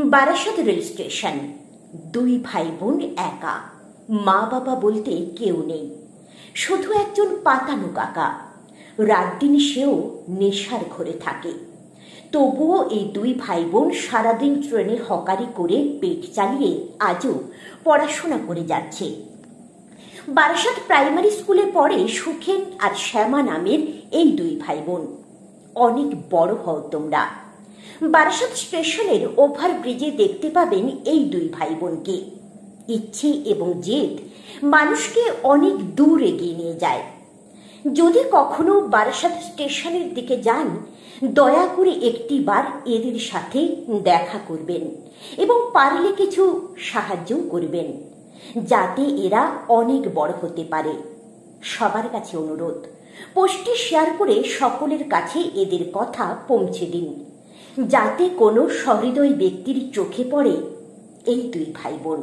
Barasat rail station. দুই ভাই বোন একা, মা বাবা বলতে কেউ নেই, শুধু একজন পাতানো কাকা। রাত দিন সেও নেশার ঘরে থাকে। তবুও এই দুই ভাই বোন সারাদিন ট্রেনে হকারি করে পেট চালিয়ে আজও পড়াশোনা করে যাচ্ছে। বারাসাত প্রাইমারি স্কুলে পড়ে সুখেন আর শ্যামা নামের এই দুই ভাই বোন। অনেক বড় হও তোমরা। বারাসাত স্টেশনের ওভারব্রিজে দেখতে পাবেন এই দুই ভাই বোনকে। ইচ্ছে এবং জেদ মানুষকে অনেক দূর এগিয়ে নিয়ে যায়। যদি কখনো বারাসাত স্টেশনের দিকে যান, দয়া করে একটিবার এদের সাথে দেখা করবেন এবং পারলে কিছু সাহায্যও করবেন, যাতে এরা অনেক বড় হতে পারে। সবার কাছে অনুরোধ, পোস্টটি শেয়ার করে সকলের কাছে এদের কথা পৌঁছে দিন, যাতে কোনো সহৃদয় ব্যক্তির চোখে পড়ে এই দুই ভাই বোন।